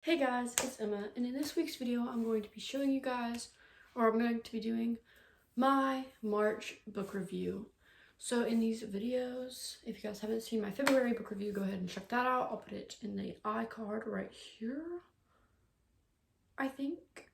Hey guys, it's Emma, and in this week's video I'm going to be showing you guys, or I'm going to be doing my March book review. So in these videos, if you guys haven't seen my February book review, go ahead and check that out. I'll put it in the iCard right here, I think.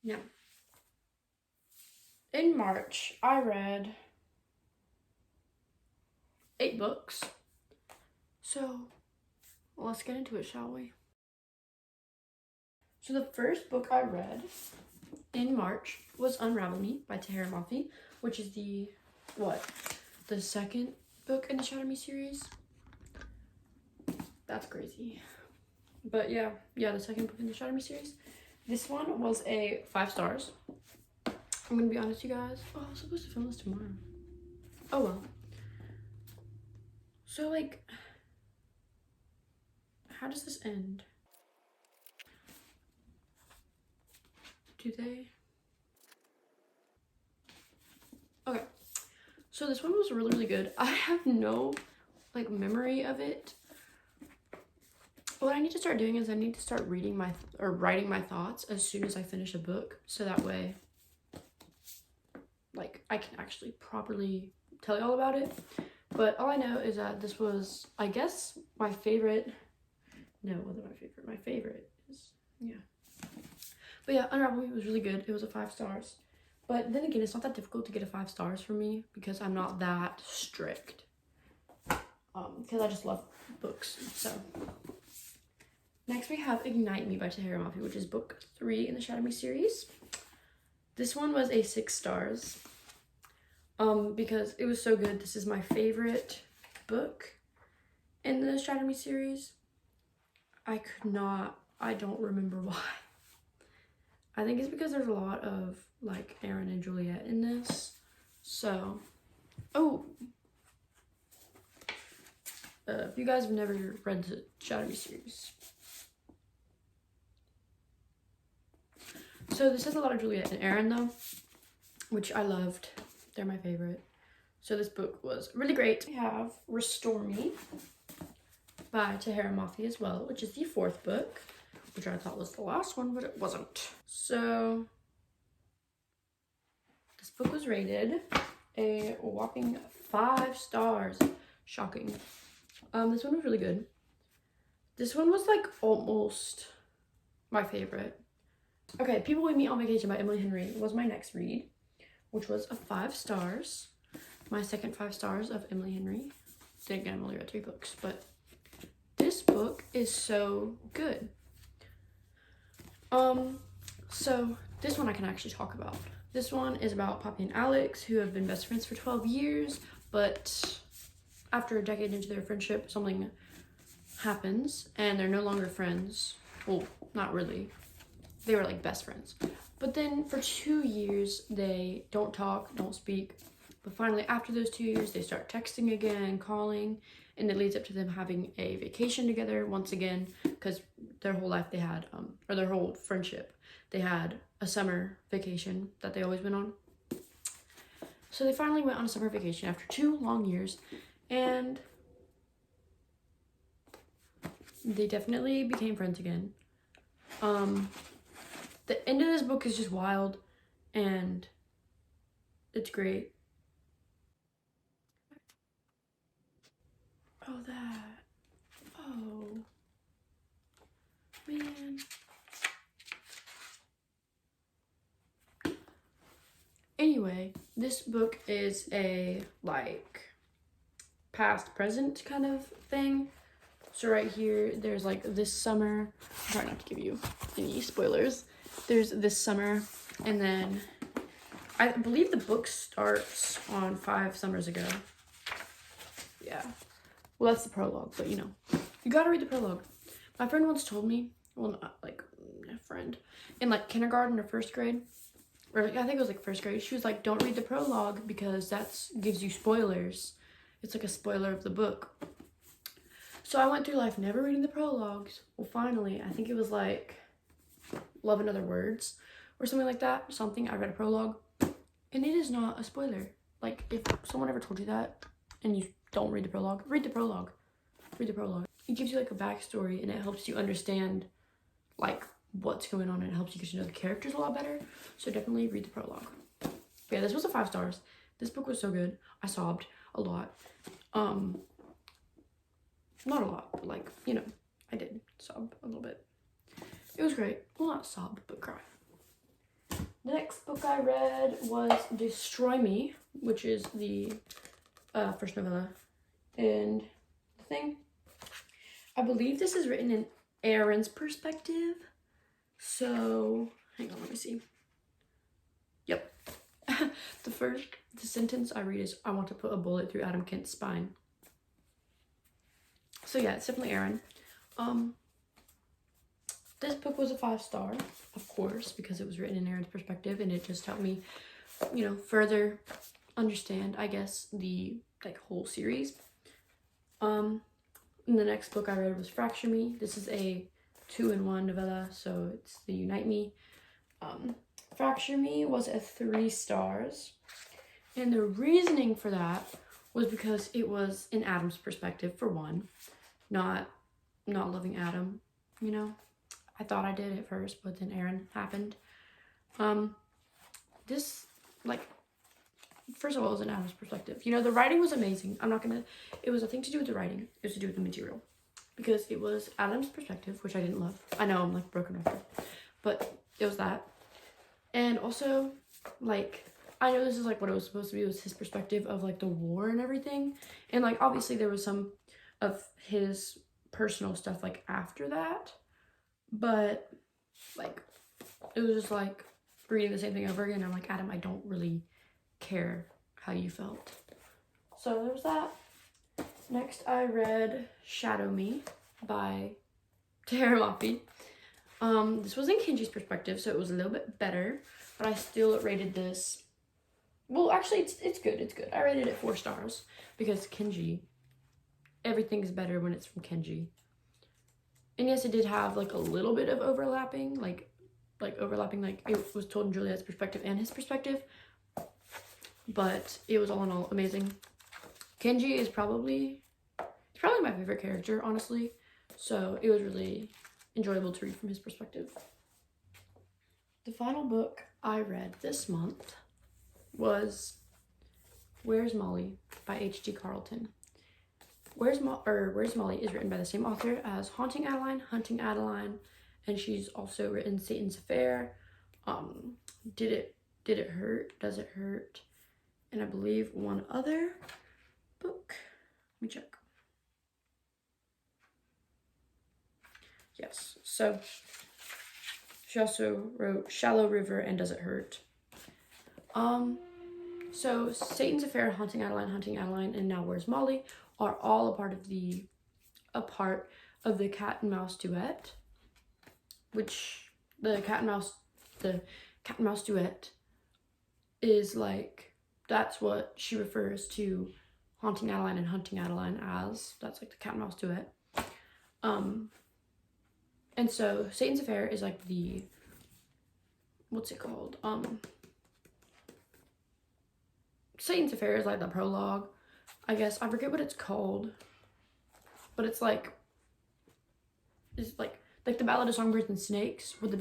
Now, in March, I read 8 books. So, let's get into it, shall we? So the first book I read in March was Unravel Me by Tahereh Mafi, which is the second book in the Shatter Me series. That's crazy. But yeah, the second book in the Shatter Me series. This one was a 5 stars. I'm gonna be honest, you guys. Oh, I was supposed to film this tomorrow. Oh well. So like, how does this end? Do they? Okay, so this one was really good. I have no memory of it. What I need to start doing is I need to start writing my thoughts as soon as I finish a book, so that way I can actually properly tell you all about it. But all I know is that this was, I guess, my favorite. No, it wasn't my favorite. My favorite is, yeah. But yeah, Unravel Me was really good. It was a 5 stars. But then again, it's not that difficult to get a 5 stars for me because I'm not that strict. Because I just love books. So next we have Ignite Me by Tahereh Mafi, which is book 3 in the Shatter Me series. This one was a 6 stars. Because it was so good. This is my favorite book in the Shatter Me series. I don't remember why. I think it's because there's a lot of Aaron and Juliet in this. So, if you guys have never read the Shatter Me series. So this has a lot of Juliet and Aaron though, which I loved. They're my favorite. So this book was really great. We have Restore Me by Tahereh Mafi as well, which is the 4th book, which I thought was the last one, but it wasn't. So this book was rated a whopping 5 stars. Shocking. This one was really good. This one was almost my favorite. Okay, People We Meet on Vacation by Emily Henry was my next read, which was a 5 stars. My second 5 stars of Emily Henry. Then again, I've only read 3 books, but this book is so good. So this one I can actually talk about. This one is about Poppy and Alex, who have been best friends for 12 years, but after a decade into their friendship, something happens and they're no longer friends. Well, not really. They were best friends. But then for 2 years, they don't talk, don't speak. But finally, after those 2 years, they start texting again, calling, and it leads up to them having a vacation together once again, because their whole life they had, or their whole friendship, they had a summer vacation that they always went on. So they finally went on a summer vacation after 2 long years, and they definitely became friends again. The end of this book is just wild, and it's great. Oh, that. Oh. Man. Anyway, this book is a past present kind of thing. So right here, there's this summer. I'm trying not to give you any spoilers. There's this summer, and then I believe the book starts on 5 summers ago. Yeah. Well, that's the prologue, but you gotta read the prologue. My friend once told me, well, not a friend, in kindergarten or 1st grade, or I think it was 1st grade, she was like, don't read the prologue because gives you spoilers. It's a spoiler of the book. So I went through life never reading the prologues. Well, finally, I think it was Love and Other Words or something like that. I read a prologue, and it is not a spoiler. If someone ever told you that and you don't read the prologue, read the prologue. Read the prologue. it gives you like a backstory, and it helps you understand like what's going on, and it helps you get to know the characters a lot better. So definitely read the prologue. But yeah, this was a 5 stars. This book was so good. I sobbed a lot. Not a lot, but like, you know, I did sob a little bit. It was great. Well, not sob, but cry. The next book I read was Destroy Me, which is the first novella. And the thing, I believe this is written in Aaron's perspective. So, hang on, let me see. Yep. The sentence I read is, I want to put a bullet through Adam Kent's spine. So yeah, it's definitely Aaron. This book was a 5 star, of course, because it was written in Aaron's perspective, and it just helped me, you know, further understand, I guess, the like whole series. And the next book I read was Fracture Me. This is a 2-in-1 novella, so it's the Unite Me. Fracture Me was a 3 stars, and the reasoning for that was because it was in Adam's perspective, for one, not loving Adam, you know. I thought I did at first, but then Aaron happened. This, like, first of all, it was in Adam's perspective. You know, the writing was amazing. It was nothing to do with the writing. It was to do with the material. Because it was Adam's perspective, which I didn't love. I know, I'm, like, broken after. But it was that. And also, like, I know this is, like, what it was supposed to be. It was his perspective of, like, the war and everything. And, like, obviously there was some of his personal stuff, like, after that. But, like, it was just, like, reading the same thing over again. I'm like, Adam, I don't really care how you felt. So there was that. Next, I read Shadow Me by Tahereh Mafi. This was in Kenji's perspective, so it was a little bit better, but I still rated this. Well, actually, it's good. It's good. I rated it 4 stars because Kenji. Everything is better when it's from Kenji. And yes, it did have like a little bit of overlapping, like overlapping, like it was told in Juliet's perspective and his perspective. But it was all in all amazing. Kenji is probably my favorite character, honestly. So it was really enjoyable to read from his perspective. The final book I read this month was Where's Molly by H.G. Carlton. Where's Molly is written by the same author as Haunting Adeline, Hunting Adeline, and she's also written Satan's Affair, Did It Hurt, Does It Hurt, and I believe one other book. Let me check. Yes, so she also wrote Shallow River and Does It Hurt. So Satan's Affair, Hunting Adeline, and now Where's Molly are all a part of the cat and mouse duet, which the cat and mouse duet is like, that's what she refers to Haunting Adeline and Hunting Adeline as. That's like the cat and mouse duet. And so Satan's Affair is like the, what's it called? Satan's Affair is like the prologue, I guess. I forget what it's called, but it's like the Ballad of Songbirds and Snakes. What the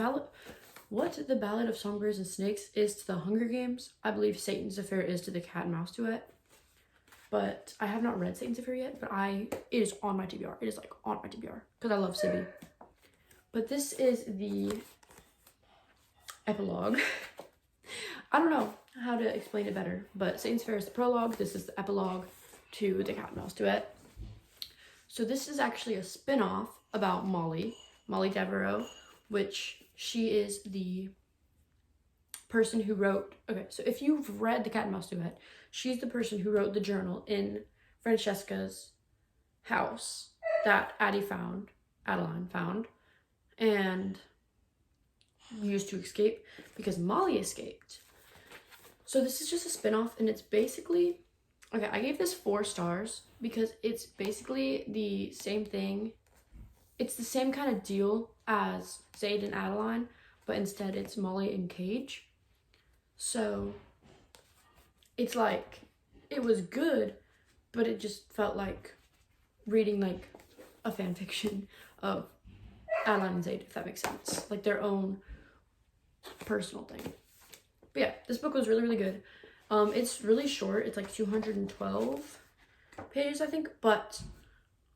Ballad of Songbirds and Snakes is to the Hunger Games, I believe Satan's Affair is to the cat and mouse duet. But I have not read Satan's Affair yet, but it is on my TBR. It is like on my TBR because I love Sibby. But this is the epilogue. I don't know how to explain it better, but Satan's Affair is the prologue. This is the epilogue to the cat and mouse duet. So this is actually a spin-off about Molly Devereaux, which she is the person who wrote, okay, so if you've read the cat and mouse duet, she's the person who wrote the journal in Francesca's house that Adeline found, and used to escape because Molly escaped. So this is just a spin-off, and it's basically, okay, I gave this 4 stars because it's basically the same thing. It's the same kind of deal as Zaid and Adeline, but instead it's Molly and Cage. So it's like, it was good, but it just felt like reading like a fan fiction of Adeline and Zayd, if that makes sense. Like their own personal thing. But yeah, this book was really, really good. It's really short. It's like 212 pages, I think. But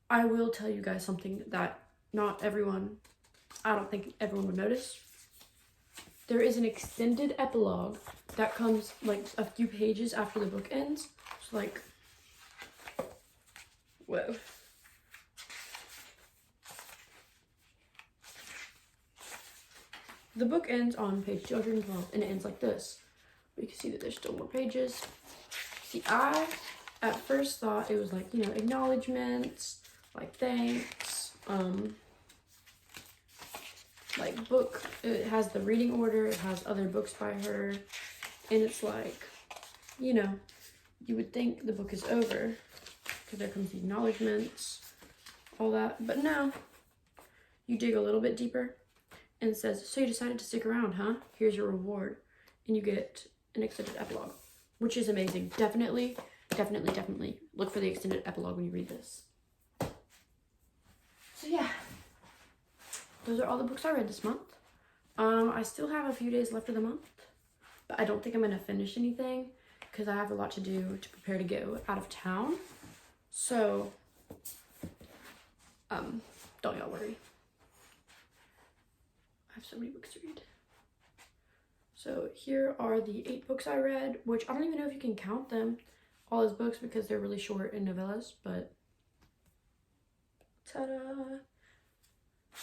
I will tell you guys something that I don't think everyone would notice. There is an extended epilogue that comes like a few pages after the book ends. So like, whoa. The book ends on page 212 and it ends like this. But you can see that there's still more pages. See, I at first thought it was like, you know, acknowledgements, like thanks, like book, it has the reading order, it has other books by her, and it's like, you know, you would think the book is over because there comes the acknowledgements, all that, but no, you dig a little bit deeper and it says, so you decided to stick around, huh? Here's your reward. And you get an extended epilogue, which is amazing. Definitely look for the extended epilogue when you read this. So yeah, those are all the books I read this month. I still have a few days left of the month, but I don't think I'm gonna finish anything because I have a lot to do to prepare to go out of town. So, don't y'all worry. I have so many books to read. So here are the 8 books I read, which I don't even know if you can count them all as books because they're really short in novellas, but ta-da!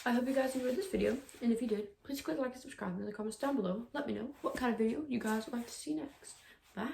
I hope you guys enjoyed this video, and if you did, please click like and subscribe in the comments down below. Let me know what kind of video you guys would like to see next. Bye!